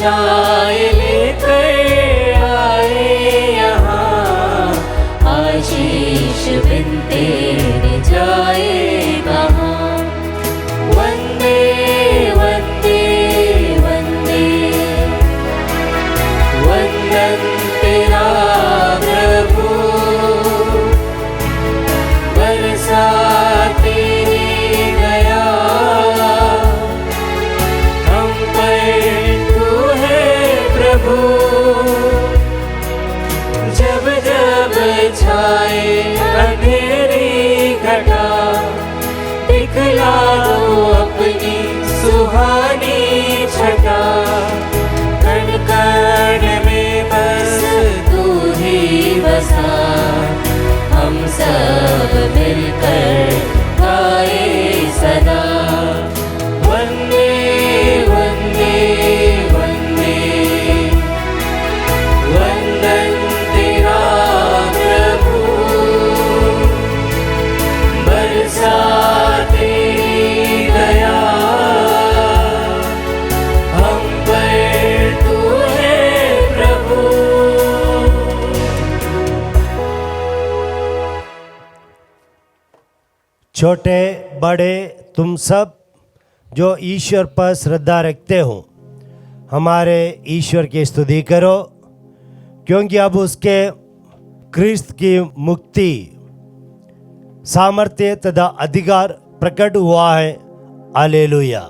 चाय लेकर आए यहाँ, आशीष बिन तेरे जाए कहाँ। वंदे वंदे वंदे, वंदन तेरा प्रभु, बरसा तेरी दया हम पर, तू है प्रभु। जब जब छाए अंधेरी घटा, दिखला दो अपनी सुहानी छटा। कण कण में बस तू ही बसा, हम सब मिलकर गाए सदा। वंदे वंदे वंदे, वंदन तेरा प्रभु, बरसा तेरी दया हम पर, तू है प्रभु। छोटे बड़े तुम सब जो ईश्वर पर श्रद्धा रखते हो, हमारे ईश्वर की स्तुति करो, क्योंकि अब उसके क्रिस्त की मुक्ति, सामर्थ्य तथा अधिकार प्रकट हुआ है। हालेलुया।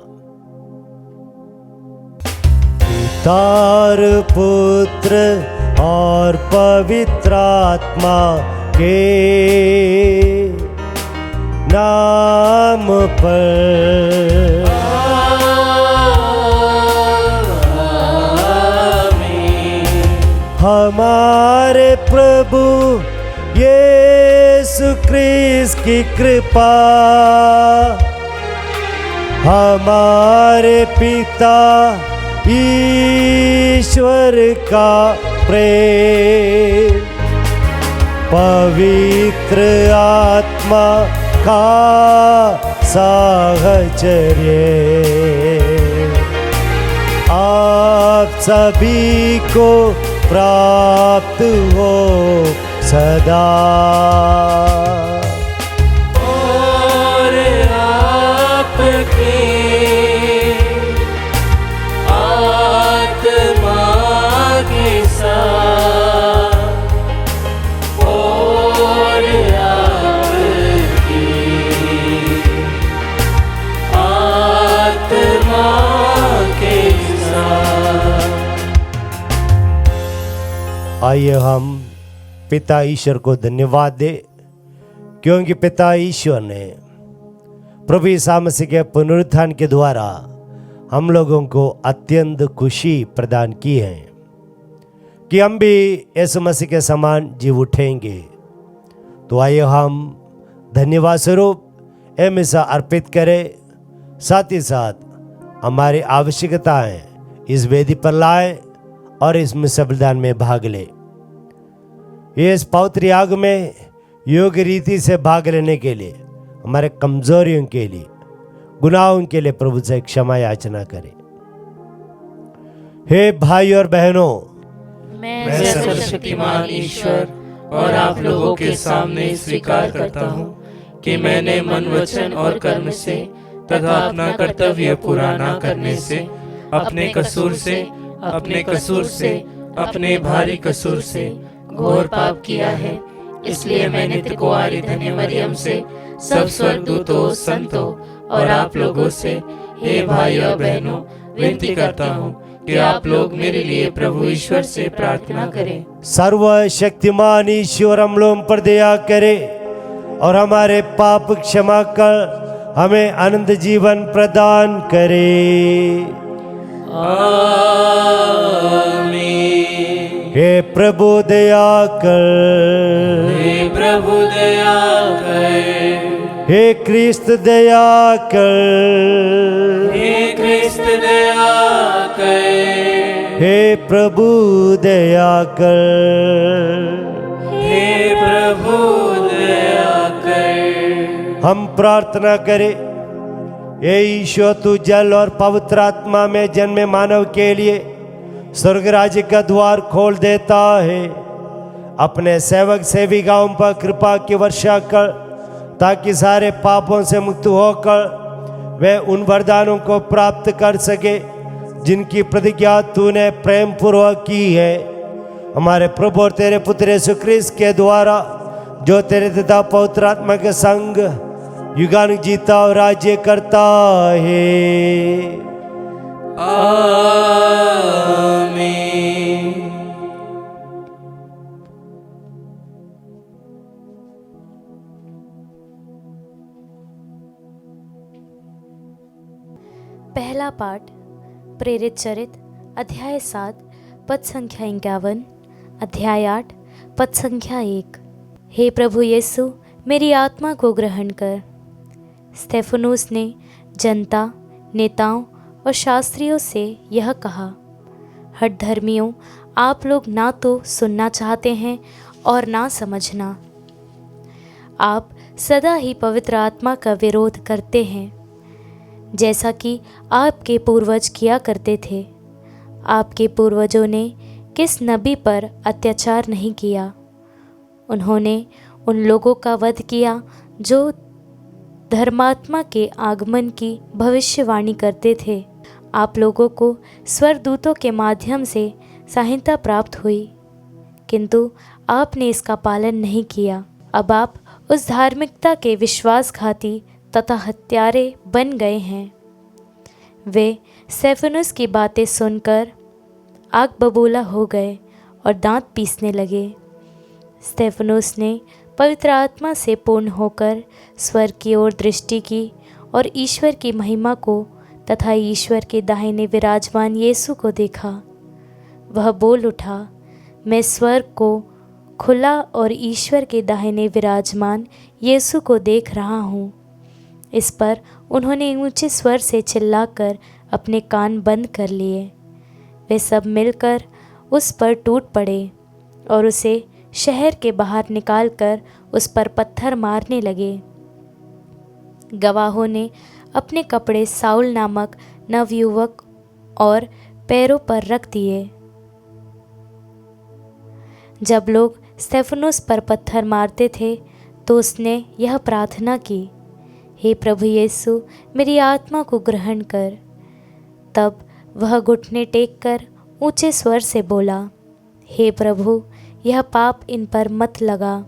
पिता और पुत्र और पवित्र आत्मा के नाम पर हमारे प्रभु यीशु क्रिस्त की कृपा, हमारे पिता ईश्वर का प्रेम, पवित्र आत्मा का साहचर्य आप सभी को प्राप्त हो सदा। और आपके आत्मा के साथ, और आपकी आत्मा के साथ। आइए हम पिता ईश्वर को धन्यवाद दे, क्योंकि पिता ईश्वर ने प्रभु यीशु मसीह के पुनरुत्थान के द्वारा हम लोगों को अत्यंत खुशी प्रदान की है कि हम भी यीशु मसीह के समान जी उठेंगे। तो आइए हम धन्यवाद स्वरूप ये मिसा अर्पित करें, साथ ही साथ हमारी आवश्यकताएं इस वेदी पर लाएं और इस मिसा बलिदान में भाग ले। ये इस पवित्र याग में योग्य रीति से भाग लेने के लिए, हमारे कमजोरियों के लिए, गुनाहों के लिए प्रभु से क्षमा याचना करें। हे भाई और बहनों, मैं सर्वशक्तिमान ईश्वर और आप लोगों के सामने स्वीकार करता हूँ कि मैंने मन, वचन और कर्म से तथा अपना कर्तव्य पूरा न करने से, अपने कसूर से, अपने भारी कसूर से घोर पाप किया है। इसलिए मैं नित्य कुंवारी धन्य मरियम से, सब स्वर्गदूतों, संतों और आप लोगों से, हे भाई और बहनों, विनती करता हूँ कि आप लोग मेरे लिए प्रभु ईश्वर से प्रार्थना करें। सर्वशक्तिमान ईश्वर हम लोगों पर दया करे और हमारे पाप क्षमा कर हमें अनंत जीवन प्रदान करे। आमीन। हे प्रभु दया कर, हे प्रभु दया कर, हे क्रिस्त दया कर, हे क्रिस्त दया कर, हे प्रभु दया कर, हे प्रभु दया कर। हम प्रार्थना करें। हे ईश्वर, तू जल और पवित्र आत्मा में जन्मे मानव के लिए स्वर्ग राज्य का द्वार खोल देता है। अपने सेवक सेविकाओं पर कृपा की वर्षा कर, ताकि सारे पापों से मुक्त होकर वे उन वरदानों को प्राप्त कर सके जिनकी प्रतिज्ञा तूने प्रेम पूर्वक की है। हमारे प्रभु और तेरे पुत्र यीशु ख्रीस्त के द्वारा, जो तेरे तथा पवित्र आत्मा के संग युगानुग जीता और राज्य करता है। आमीन। पहला पाठ प्रेरित चरित अध्याय 7 पद संख्या 51, अध्याय 8 पद संख्या 1। हे प्रभु यीशु, मेरी आत्मा को ग्रहण कर। स्तेफनुस ने जनता, नेताओं और शास्त्रियों से यह कहा, हठ धर्मियों, आप लोग ना तो सुनना चाहते हैं और ना समझना। आप सदा ही पवित्र आत्मा का विरोध करते हैं, जैसा कि आपके पूर्वज किया करते थे। आपके पूर्वजों ने किस नबी पर अत्याचार नहीं किया। उन्होंने उन लोगों का वध किया जो धर्मात्मा के आगमन की भविष्यवाणी करते थे। आप लोगों को स्वर्गदूतों के माध्यम से सहायता प्राप्त हुई, किंतु आपने इसका पालन नहीं किया। अब आप उस धार्मिकता के विश्वासघाती तथा हत्यारे बन गए हैं। वे स्तेफनुस की बातें सुनकर आग बबूला हो गए और दांत पीसने लगे। स्तेफनुस ने पवित्र आत्मा से पूर्ण होकर स्वर्ग की ओर दृष्टि की और ईश्वर की महिमा को तथा ईश्वर के दाहिने विराजमान यीशु को देखा। वह बोल उठा, मैं स्वर्ग को खुला और ईश्वर के दाहिने विराजमान यीशु को देख रहा हूँ। इस पर उन्होंने ऊंचे स्वर से चिल्लाकर अपने कान बंद कर लिए। वे सब मिलकर उस पर टूट पड़े और उसे शहर के बाहर निकालकर उस पर पत्थर मारने लगे। गवाहों ने अपने कपड़े साउल नामक नवयुवक और पैरों पर रख दिए। जब लोग स्तेफनुस पर पत्थर मारते थे तो उसने यह प्रार्थना की, हे प्रभु यीशु, मेरी आत्मा को ग्रहण कर। तब वह घुटने टेक कर ऊंचे स्वर से बोला, हे प्रभु, यह पाप इन पर मत लगा।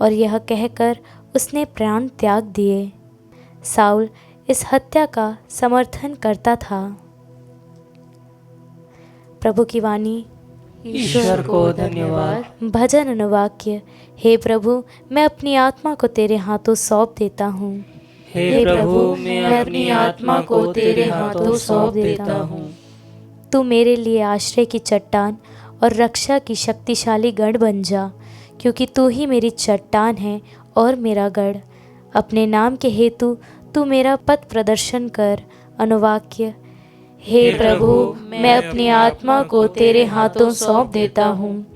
और यह कहकर उसने प्राण त्याग दिए। साउल इस हत्या का समर्थन करता था। प्रभु की वाणी। ईश्वर को धन्यवाद। भजन अनुवाक्य। हे प्रभु, मैं अपनी आत्मा को तेरे हाथों सौंप देता हूँ। हे प्रभु, मैं अपनी आत्मा को तेरे हाथों सौंप देता हूँ। तू मेरे लिए आश्रय की चट्टान और रक्षा की शक्तिशाली गढ़ बन जा, क्योंकि तू ही मेरी चट्टान है और मेरा गढ़। अपने नाम के हेतु तू मेरा पथ प्रदर्शन कर। अनुवाक्य। हे प्रभु, मैं अपनी आत्मा को तेरे हाथों सौंप देता हूँ।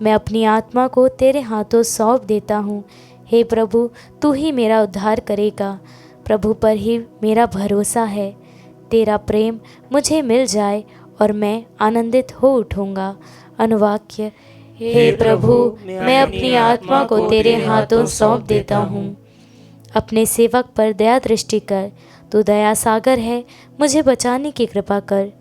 मैं अपनी आत्मा को तेरे हाथों सौंप देता हूँ। हे प्रभु, तू ही मेरा उद्धार करेगा। प्रभु पर ही मेरा भरोसा है। तेरा प्रेम मुझे मिल जाए और मैं आनंदित हो उठूँगा। अनुवाक्य। हे प्रभु, मैं अपनी आत्मा को तेरे हाथों सौंप देता हूँ। अपने सेवक पर दया दृष्टि कर। तू दया सागर है, मुझे बचाने की कृपा कर।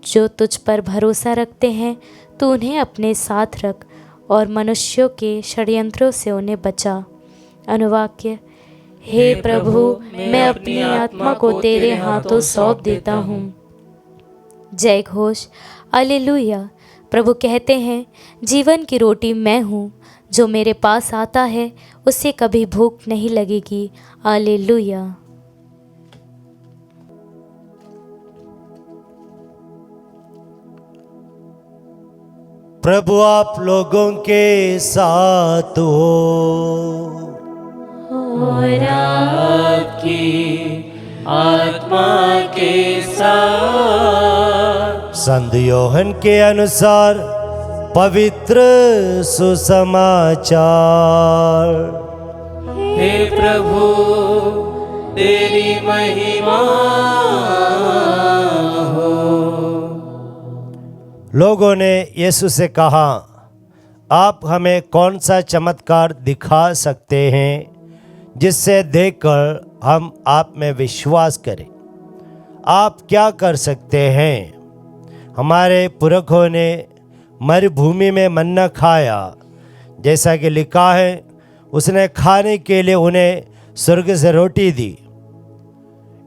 जो तुझ पर भरोसा रखते हैं तू उन्हें अपने साथ रख और मनुष्यों के षड्यंत्रों से उन्हें बचा। अनुवाक्य। हे प्रभु, मैं अपनी आत्मा को तेरे हाथों सौंप देता हूँ। जय घोष। हालेलुया। प्रभु कहते हैं, जीवन की रोटी मैं हूँ। जो मेरे पास आता है उसे कभी भूख नहीं लगेगी। हालेलुया। प्रभु आप लोगों के साथ हो और आपकी आत्मा के साथ। संत योहन के अनुसार पवित्र सुसमाचार। हे प्रभु, तेरी महिमा हो। लोगों ने यीशु से कहा, आप हमें कौन सा चमत्कार दिखा सकते हैं जिससे देखकर हम आप में विश्वास करें? आप क्या कर सकते हैं? हमारे पुरखों ने मरुभूमि में मन्ना खाया, जैसा कि लिखा है, उसने खाने के लिए उन्हें स्वर्ग से रोटी दी।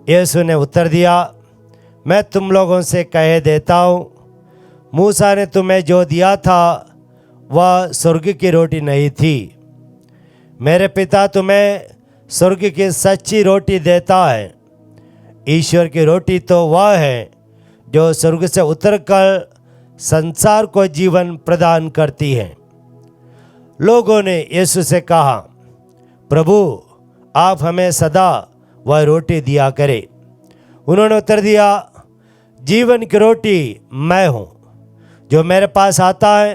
यीशु ने उत्तर दिया, मैं तुम लोगों से कह देता हूँ, मूसा ने तुम्हें जो दिया था वह स्वर्ग की रोटी नहीं थी। मेरे पिता तुम्हें स्वर्ग की सच्ची रोटी देता है। ईश्वर की रोटी तो वह है जो स्वर्ग से उतरकर संसार को जीवन प्रदान करती है। लोगों ने यीशु से कहा, प्रभु, आप हमें सदा वह रोटी दिया करें। उन्होंने उत्तर दिया, जीवन की रोटी मैं हूँ। जो मेरे पास आता है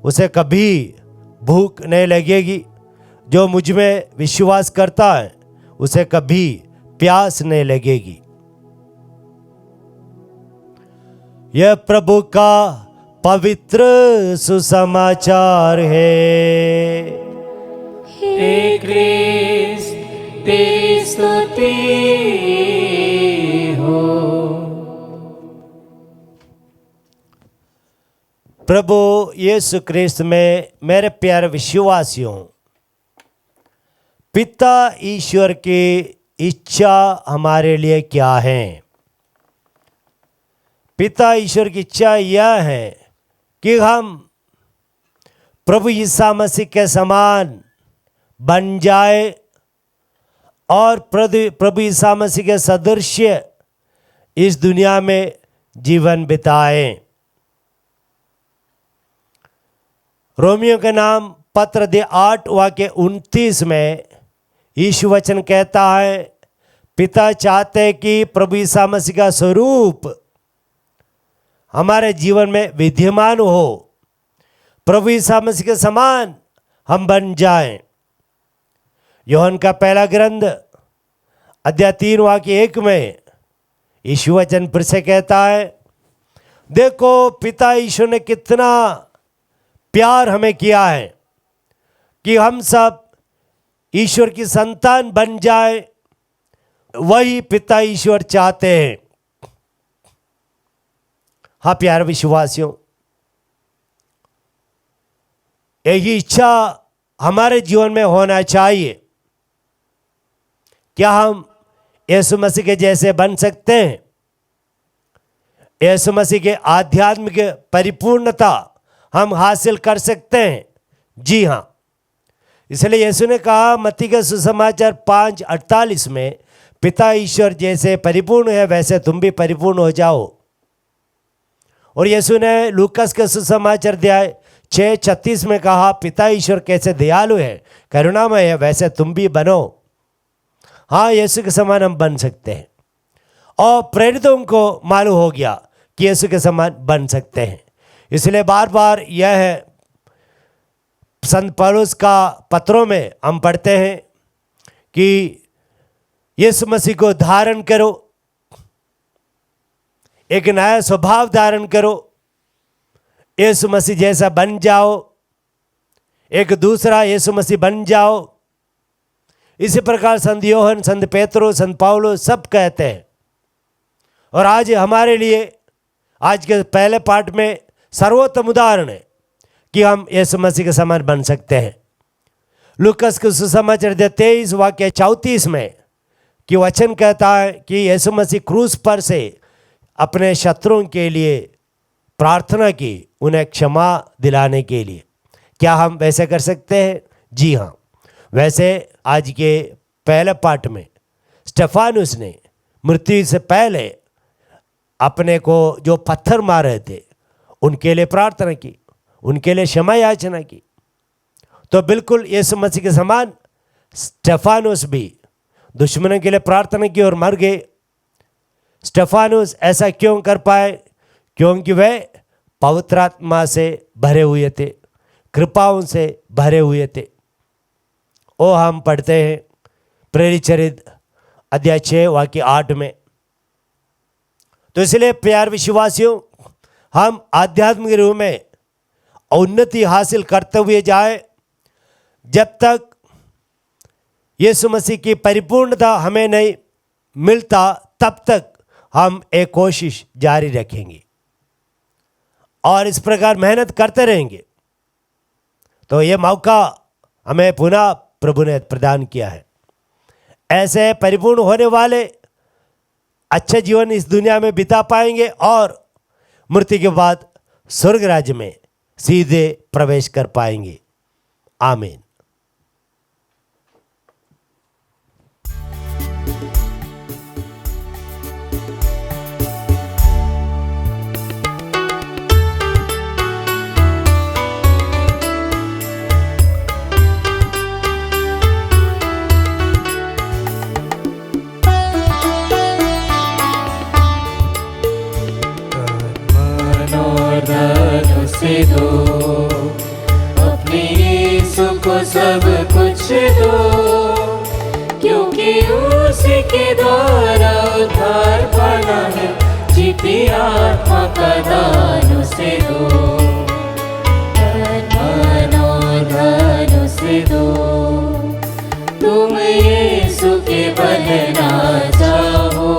उसे कभी भूख नहीं लगेगी। जो मुझ में विश्वास करता है उसे कभी प्यास नहीं लगेगी। यह प्रभु का पवित्र सुसमाचार है। हे क्रिस्त, तेरी स्तुति हो। प्रभु यीशु क्रिस्त में मेरे प्यारे विश्वासियों, पिता ईश्वर की इच्छा हमारे लिए क्या है? पिता ईश्वर की इच्छा यह है कि हम प्रभु यीशु मसीह के समान बन जाए और प्रभु यीशु मसीह के सदृश्य इस दुनिया में जीवन बिताएं। रोमियो के नाम पत्र 8 वाक्य 29 में यीशु वचन कहता है, पिता चाहते हैं कि प्रभु यीशु मसीह का स्वरूप हमारे जीवन में विद्यमान हो, प्रभु यीशु मसीह के समान हम बन जाएं। यूहन्ना का पहला ग्रंथ अध्याय 3 वाक्य 1 में यीशु वचन फिर से कहता है, देखो पिता ईश्वर ने कितना प्यार हमें किया है कि हम सब ईश्वर की संतान बन जाए। वही पिता ईश्वर चाहते हैं। हाँ प्यारे विश्वासियों, यही इच्छा हमारे जीवन में होना चाहिए। क्या हम यीशु मसीह के जैसे बन सकते हैं? यीशु मसीह के आध्यात्मिक परिपूर्णता हम हासिल कर सकते हैं? जी हाँ। इसलिए यीशु ने कहा मत्ती का सुसमाचार 5:48 में, पिता ईश्वर जैसे परिपूर्ण है वैसे तुम भी परिपूर्ण हो जाओ। और यीशु ने लूकास के सुसमाचार अध्याय 6:36 में कहा, पिता ईश्वर कैसे दयालु है, करुणामय है, वैसे तुम भी बनो। हाँ, यीशु के समान हम बन सकते हैं। और प्रेरितों को मालूम हो गया कि यीशु के समान बन सकते हैं। इसलिए बार बार यह है संत पौलुस का पत्रों में हम पढ़ते हैं कि यीशु मसीह को धारण करो, एक नया स्वभाव धारण करो, यीशु मसीह जैसा बन जाओ, एक दूसरा यीशु मसीह बन जाओ। इसी प्रकार संत यूहन्ना, संत पेतरो, संत पौलुस सब कहते हैं। और आज हमारे लिए आज के पहले पाठ में सर्वोत्तम उदाहरण है कि हम यीशु मसीह के समान बन सकते हैं। लूकास के सुसमाचार 23 वाक्य 34 में कि वचन कहता है कि यीशु मसीह क्रूस पर से अपने शत्रुओं के लिए प्रार्थना की, उन्हें क्षमा दिलाने के लिए। क्या हम वैसे कर सकते हैं? जी हाँ। वैसे आज के पहले पाठ में स्टेफानुस ने मृत्यु से पहले अपने को जो पत्थर मारे थे उनके लिए प्रार्थना की, उनके लिए क्षमा याचना की। तो बिल्कुल यीशु मसीह के समान स्टेफानुस भी दुश्मनों के लिए प्रार्थना की और मर गए। स्टेफानुस ऐसा क्यों कर पाए? क्योंकि वे पवित्र आत्मा से भरे हुए थे, कृपाओं से भरे हुए थे। ओ हम पढ़ते हैं प्रेरित चरित्र अध्याय 6 वाक्य 8 में। तो इसलिए प्यार विश्वासियों, हम आध्यात्मिक रूप में उन्नति हासिल करते हुए जाए, जब तक यीशु मसीह की परिपूर्णता हमें नहीं मिलता तब तक हम एक कोशिश जारी रखेंगे और इस प्रकार मेहनत करते रहेंगे। तो ये मौका हमें पुनः प्रभु ने प्रदान किया है। ऐसे परिपूर्ण होने वाले अच्छे जीवन इस दुनिया में बिता पाएंगे और मृत्यु के बाद स्वर्ग राज्य में सीधे प्रवेश कर पाएंगे। आमीन। से दो अपने यीशु को सब कुछ दो, क्योंकि उसी के द्वारा उद्धार पाना है। जीती आत्मा का दान उसे दो, मन और धन उसे दो। तुम यीशु के बनना चाहो,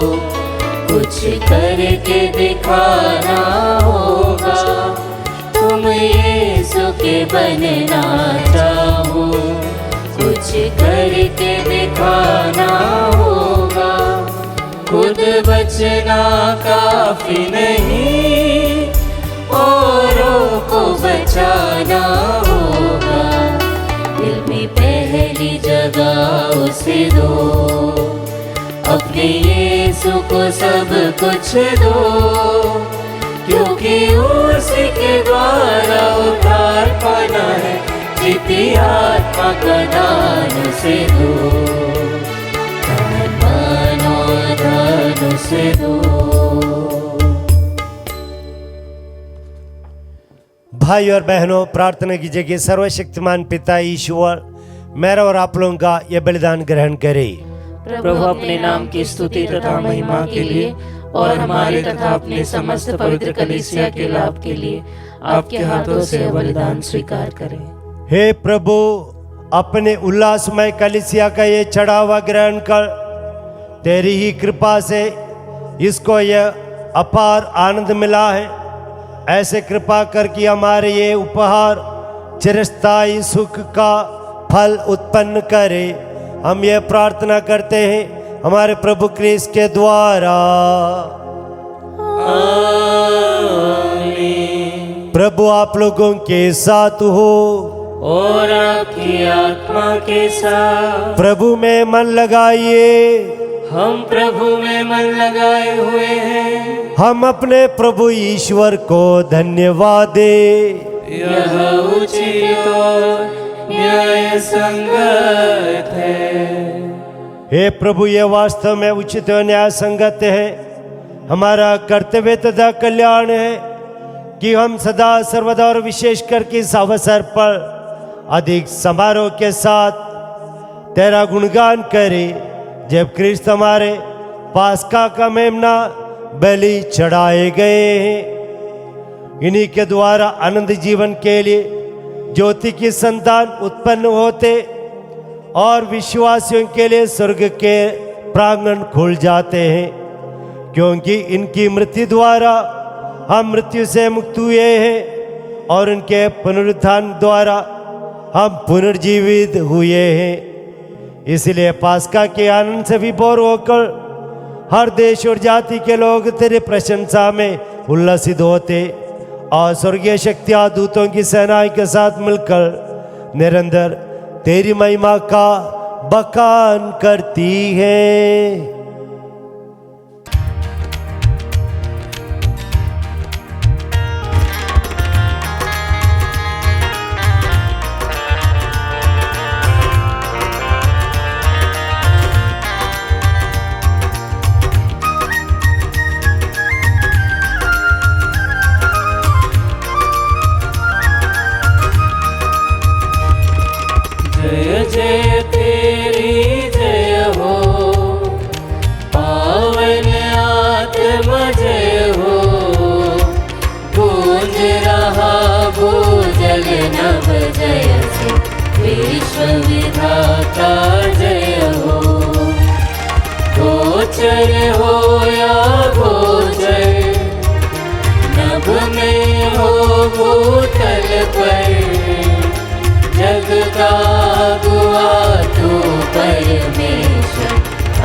कुछ करके दिखाना होगा। तुम यीशु के बनना चाहो, कुछ करके दिखाना होगा। खुद बचना काफी नहीं, औरों को बचाना होगा। दिल में पहली जगह उसे दो, अपने यीशु को सब कुछ दो, क्योंकि उसी के द्वारा उद्धार पाना है। जीती आत्मा का दान उसे दो, मन और धन उसे दो। भाई और बहनों, प्रार्थना कीजिए कि सर्वशक्तिमान पिता ईश्वर मेरा और आप लोगों का यह बलिदान ग्रहण करे। प्रभु अपने नाम की स्तुति तथा महिमा के लिए और हमारे तथा अपने समस्त पवित्र कलीसिया के लाभ के लिए आपके हाथों से बलिदान स्वीकार करें। हे प्रभु, अपने उल्लासमय कलीसिया का ये चढ़ावा ग्रहण कर तेरी ही कृपा से इसको यह अपार आनंद मिला है। ऐसे कृपा कर कि हमारे ये उपहार चिरस्थायी सुख का फल उत्पन्न करे। हम ये प्रार्थना करते हैं हमारे प्रभु क्रिस्त के द्वारा। आमीन। प्रभु आप लोगों के साथ हो और आपकी आत्मा के साथ। प्रभु में मन लगाइए। हम प्रभु में मन लगाए हुए हैं। हम अपने प्रभु ईश्वर को धन्यवाद दे। यह उचित और न्याय संगत है। हे प्रभु, ये वास्तव में उचित और न्याय संगत है। हमारा कर्तव्य तथा कल्याण है कि हम सदा सर्वदा और विशेष करके इस अवसर पर अधिक समारोह के साथ तेरा गुणगान करें, जब क्रिस्त हमारे पास्का का मेमना बलि चढ़ाए गए हैं। इन्हीं के द्वारा आनंद जीवन के लिए ज्योति की संतान उत्पन्न होते और विश्वासियों के लिए स्वर्ग के प्रांगण खुल जाते हैं, क्योंकि इनकी मृत्यु द्वारा हम मृत्यु से मुक्त हुए हैं और उनके पुनरुत्थान द्वारा हम पुनर्जीवित हुए हैं। इसलिए पास्का के आनंद से विभोर होकर हर देश और जाति के लोग तेरे प्रशंसा में उल्लसित होते और स्वर्गीय शक्तियां दूतों की सेनाएं के साथ मिलकर निरंतर तेरी महिमा का बखान करती है। जय जय तेरी जय हो, पावन आत्मा जय हो, विश्व विधाता जय हो। गोचर हो या गोचर, नभ में हो भूतल पर, जग का गुआ तू परमेश्वर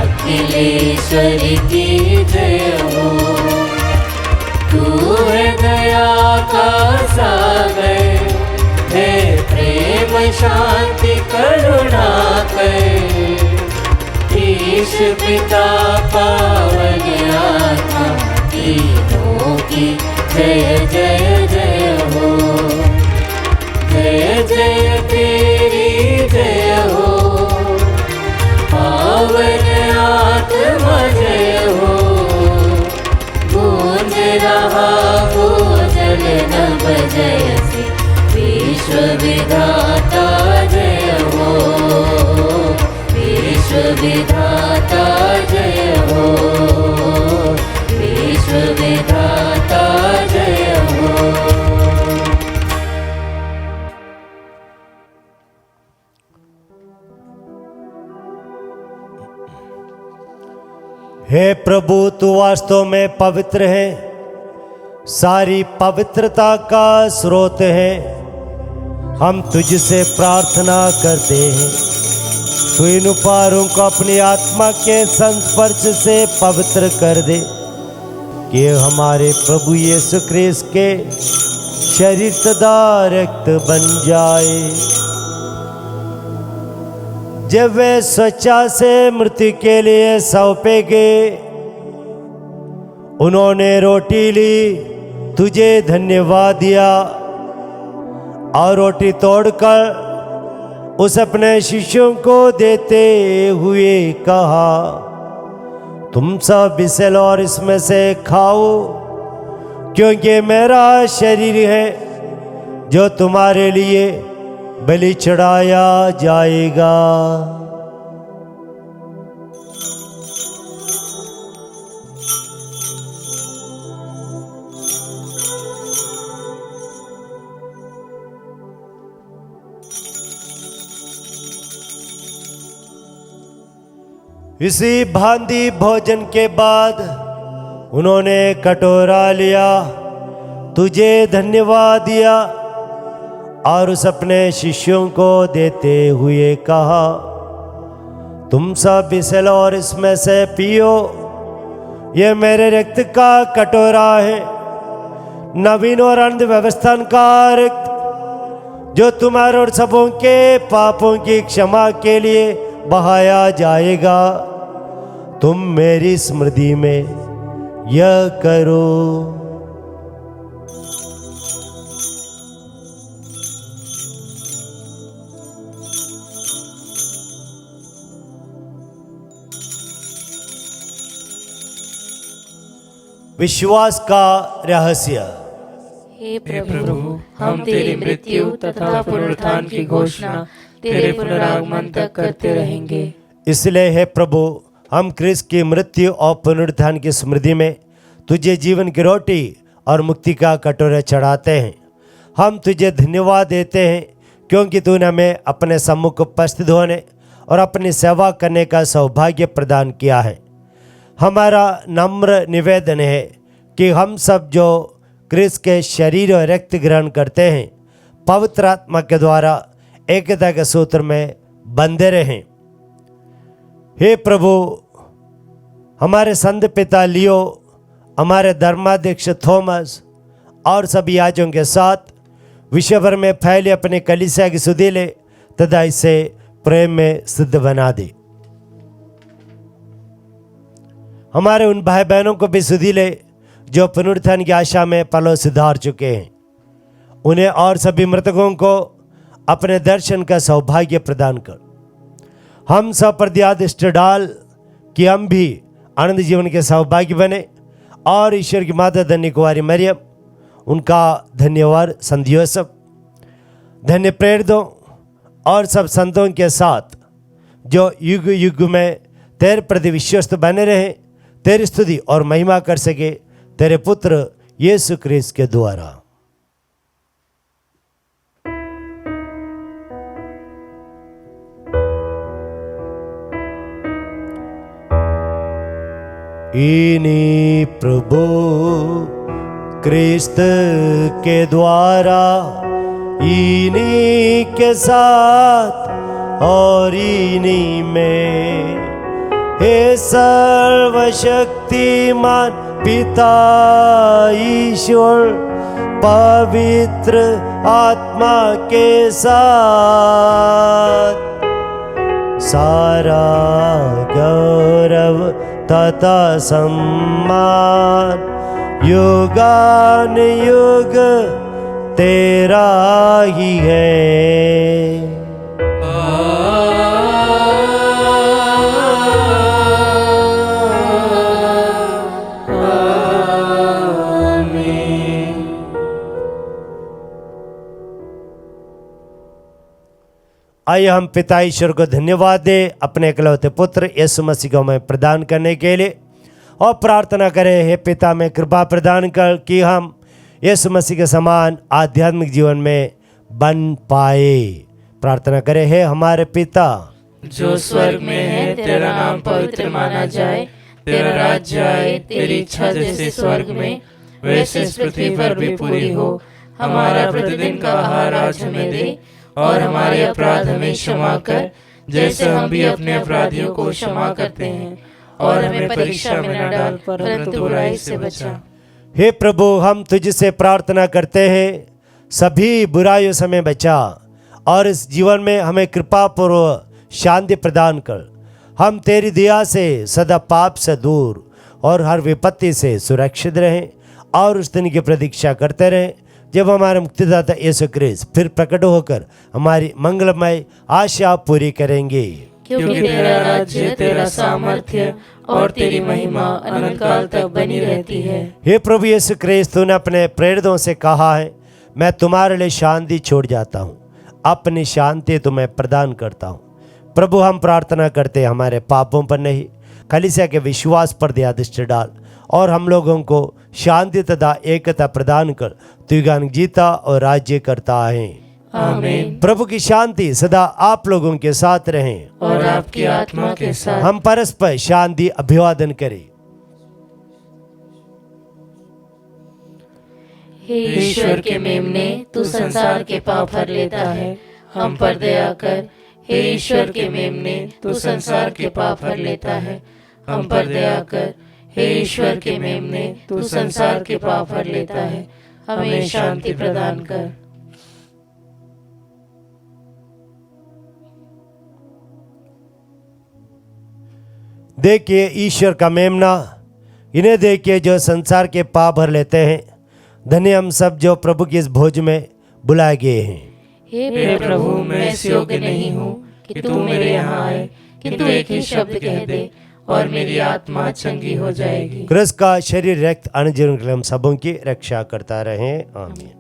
अखिलेश्वर की जय हो। तू है दया का सागर, है प्रेम शांति करुणा कर। ईश पिता पावन आत्मा तीनों की जय जय जय हो। जय जय तेरी जय हो, पावन आत्मा जय हो। गूंज रहा भूजल नभ जयसी, विश्व विधाता जय हो। विश्व विधाता जय हो, विश्व विधाता जय हो। हे प्रभु, तू वास्तव में पवित्र है, सारी पवित्रता का स्रोत है। हम तुझसे प्रार्थना करते हैं, तू इन उपहारों को अपनी आत्मा के संस्पर्श से पवित्र कर दे, कि हमारे प्रभु यीशु ख्रीस्त के शरीर तथा रक्त बन जाए। जब वे स्वेच्छा से मृत्यु के लिए सौंपे गए, उन्होंने रोटी ली, तुझे धन्यवाद दिया और रोटी तोड़कर उस अपने शिष्यों को देते हुए कहा, तुम सब इसे लो और इसमें से खाओ, क्योंकि मेरा शरीर है जो तुम्हारे लिए बलि चढ़ाया जाएगा। इसी भांति भोजन के बाद उन्होंने कटोरा लिया, तुझे धन्यवाद दिया और उस अपने शिष्यों को देते हुए कहा, तुम सब इसे लो और इसमें से पियो, ये मेरे रक्त का कटोरा है, नवीन और अनंत व्यवस्था का रक्त, जो तुम्हारे और सबों के पापों की क्षमा के लिए बहाया जाएगा। तुम मेरी स्मृति में यह करो। विश्वास का रहस्य। हे प्रभु, हम तेरी मृत्यु तथा पुनरुत्थान की घोषणा तेरे पुनरागमन तक करते रहेंगे। इसलिए हे प्रभु, हम क्रिस्त की मृत्यु और पुनरुत्थान की स्मृति में तुझे जीवन की रोटी और मुक्ति का कटोरा चढ़ाते हैं। हम तुझे धन्यवाद देते हैं, क्योंकि तूने हमें अपने सम्मुख उपस्थित होने और अपनी सेवा करने का सौभाग्य प्रदान किया है। हमारा नम्र निवेदन है कि हम सब जो क्रिस्त के शरीर और रक्त ग्रहण करते हैं, पवित्र आत्मा के द्वारा एकता के सूत्र में बंधे रहें। हे प्रभु, हमारे संत पिता लियो, हमारे धर्माध्यक्ष थॉमस और सभी याजकों के साथ विश्व भर में फैले अपने कलीसिया की सुधि ले तथा इसे प्रेम में सिद्ध बना दे। हमारे उन भाई बहनों को भी सुधि ले जो पुनरुत्थान की आशा में पलों से धार चुके हैं, उन्हें और सभी मृतकों को अपने दर्शन का सौभाग्य प्रदान कर। हम सब पर आदिष्ट डाल कि हम भी आनंद जीवन के सौभाग्य बने और ईश्वर की माता धन्य कुंवारी मरियम, उनका धन्यवाद संत यूसुफ, धन्य प्रेरितों और सब संतों के साथ जो युग युग में तेरे प्रति विश्वस्त बने रहे, तेरी स्तुति और महिमा कर सके तेरे पुत्र यीशु ख्रीस्त के द्वारा। इन्हीं प्रभु क्रिस्त के द्वारा, इन्हीं के साथ और इन्हीं में, हे सर्वशक्तिमान पिता ईश्वर पवित्र आत्मा के साथ सारा गौरव तथा सम्मान युगान युग तेरा ही है। आइए हम पिता ईश्वर को धन्यवाद दें अपने इकलौते पुत्र यीशु मसीह को हमें प्रदान करने के लिए, और प्रार्थना करें, हे पिता में कृपा प्रदान कर कि हम यीशु मसीह के समान आध्यात्मिक जीवन में बन पाए। प्रार्थना करें, हे हमारे पिता जो स्वर्ग में है, तेरा नाम पवित्र माना जाए, तेरा राज्य आए, तेरी इच्छा जैसे स्वर्ग में वैसे इस पृथ्वी पर भी पूरी हो। हमारा प्रतिदिन का आहार आज हमें दे, और हमारे अपराध हमें क्षमा कर जैसे हम भी अपने अपराधियों को क्षमा करते हैं, और हमें परीक्षा में न डाल परंतु बुराई से बचा। हे प्रभु, हम तुझसे प्रार्थना करते हैं, सभी बुराइयों से हमें बचा और इस जीवन में हमें कृपा पूर्वक शांति प्रदान कर। हम तेरी दया से सदा पाप से दूर और हर विपत्ति से सुरक्षित रहें, और उस दिन की प्रतीक्षा करते रहें जब हमारे मुक्तिदाता यीशु क्रिस्त फिर प्रकट होकर हमारी मंगलमय आशा पूरी करेंगे। क्योंकि तेरा राज्य, तेरा सामर्थ्य और तेरी महिमा अनंत काल तक बनी रहती है। हे प्रभु यीशु क्रिस्त, तूने अपने प्रेरितों से कहा है, मैं तुम्हारे लिए शांति छोड़ जाता हूँ, अपनी शांति तुम्हें प्रदान करता हूँ। प्रभु, हम प्रार्थना करते हैं, हमारे पापों पर नहीं, कलीसिया के विश्वास पर दया दृष्टि डाल, और हम लोगों को शांति तथा एकता प्रदान कर तू जीता और राज्य करता है। आमीन। प्रभु की शांति सदा आप लोगों के साथ रहे और आपकी आत्मा के साथ। हम परस्पर शांति अभिवादन करें। हे ईश्वर के मेमने, तू संसार के पाप हर लेता है, हम पर दया कर। हे ईश्वर के मेमने, तू संसार के पाप हर लेता है, हम पर दया कर। हे ईश्वर के मेमने, तू संसार के पाप हर लेता है, हमें शांति प्रदान कर। देखिए ईश्वर का मेमना, इन्हें देखिए जो संसार के पाप भर लेते हैं। धन्य हम सब जो प्रभु की इस भोज में बुलाए गए हैं। हे प्रभु, मैं इस योग्य नहीं हूँ कि तू मेरे यहाँ आए, किंतु एक ही शब्द कह दे और मेरी आत्मा चंगी हो जाएगी। क्रिस्त का शरीर रक्त अनुजीवन के लिए हम सबों की रक्षा करता रहे। आमीन।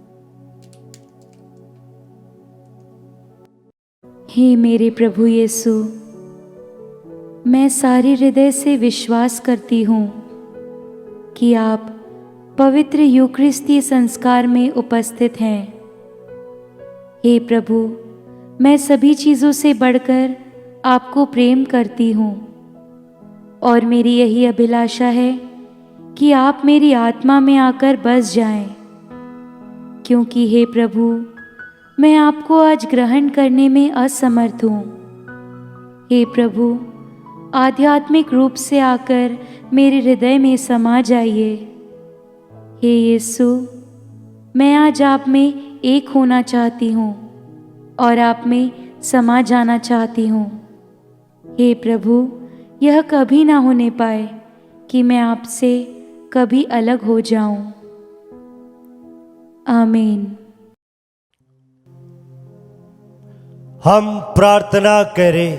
हे मेरे प्रभु यीशु, मैं सारे हृदय से विश्वास करती हूँ कि आप पवित्र यूकरिस्ती संस्कार में उपस्थित हैं। हे प्रभु, मैं सभी चीज़ों से बढ़कर आपको प्रेम करती हूँ, और मेरी यही अभिलाषा है कि आप मेरी आत्मा में आकर बस जाएं, क्योंकि हे प्रभु, मैं आपको आज ग्रहण करने में असमर्थ हूँ। हे प्रभु, आध्यात्मिक रूप से आकर मेरे हृदय में समा जाइए। हे यीशु, मैं आज आप में एक होना चाहती हूँ और आप में समा जाना चाहती हूँ। हे प्रभु, यह कभी ना होने पाए कि मैं आपसे कभी अलग हो जाऊं। आमीन। हम प्रार्थना करें।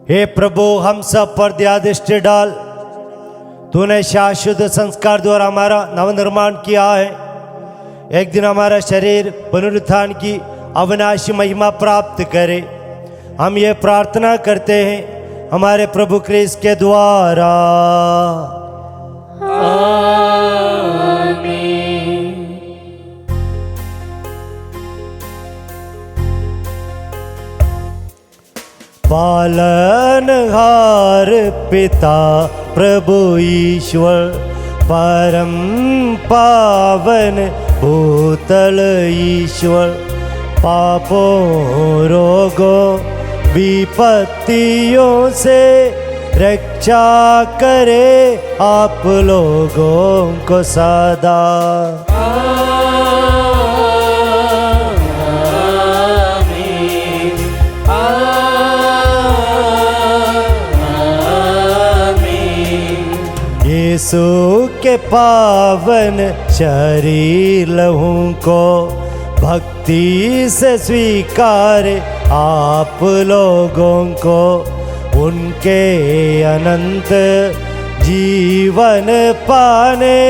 हे प्रभु, हम सब पर दया दृष्टि डाल। तूने शाश्वत संस्कार द्वारा हमारा नवनिर्माण किया है। एक दिन हमारा शरीर पुनरुत्थान की अविनाशी महिमा प्राप्त करे। हम ये प्रार्थना करते हैं हमारे प्रभु क्रिस्त के द्वारा। पालनहार पिता प्रभु ईश्वर परम पावन भूतल ईश्वर, पापों रोगों विपत्तियों से रक्षा करे आप लोगों को सदा। यीशु के पावन शरीर लहू को भक्ति से स्वीकार आप लोगों को, उनके अनंत जीवन पाने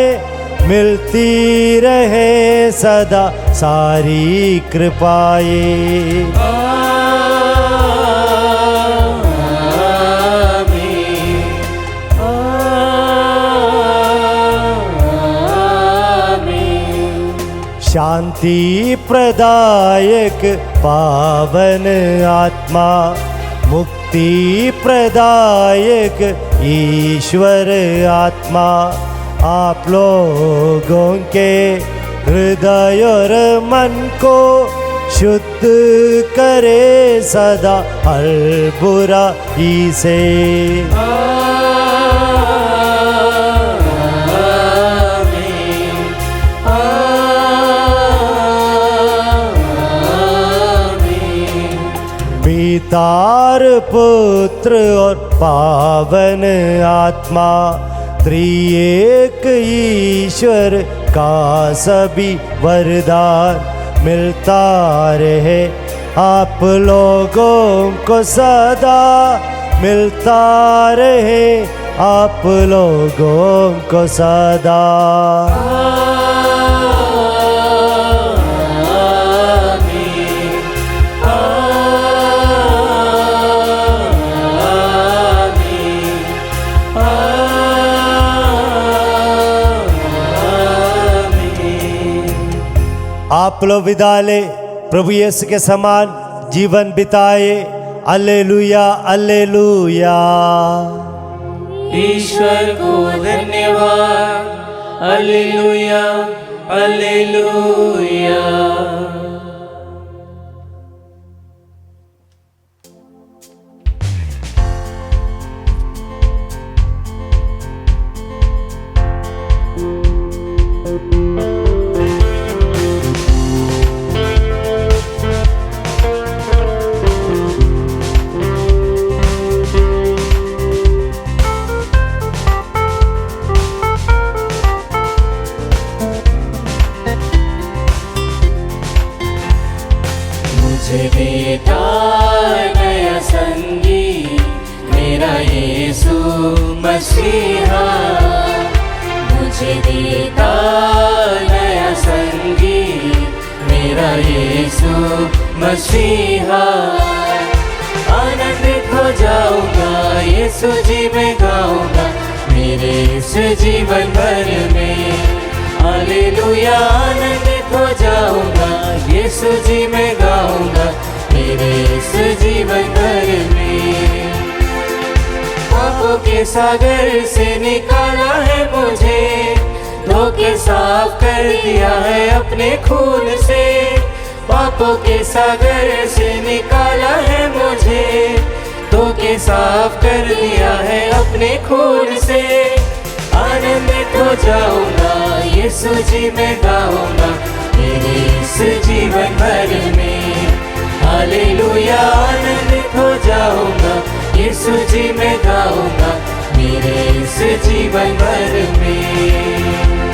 मिलती रहे सदा सारी कृपाएं। शांति प्रदायक पावन आत्मा, मुक्ति प्रदायक ईश्वर आत्मा, आप लोगों के हृदय और मन को शुद्ध करे सदा हर बुराई से। पितार पुत्र और पावन आत्मा, त्रिएक ईश्वर का सभी वरदान मिलता रहे आप लोगों को सदा, मिलता रहे आप लोगों को सदा। आप लोग विदा ले प्रभु यीशु के समान जीवन बिताए। Alleluia alleluia. ईश्वर को धन्यवाद। Alleluia alleluia. मुझे देता नया संगी मेरा यीशु मसीहा, मुझे देता नया संगी मेरा यीशु मसीहा। आनंदित हो जाऊंगा यीशु जी में गाऊंगा मेरे इस जीवन भर में। हालेलुया। आनंदित हो जाऊंगा यीशु जी में गाऊंगा मेरे इस जीवन भर में। पापों के सागर से निकाला है मुझे, धोखे साफ कर दिया है अपने खून से। पापों के सागर से निकाला है मुझे, धोखे साफ कर दिया है अपने खून से। आनंदित हो जाऊंगा यीशु जी में गाऊंगा मेरे इस जीवन भर में। हालेलुया। आनंदित हो जाऊंगा यीशु जी में गाऊंगा मेरे इस जीवन भर में।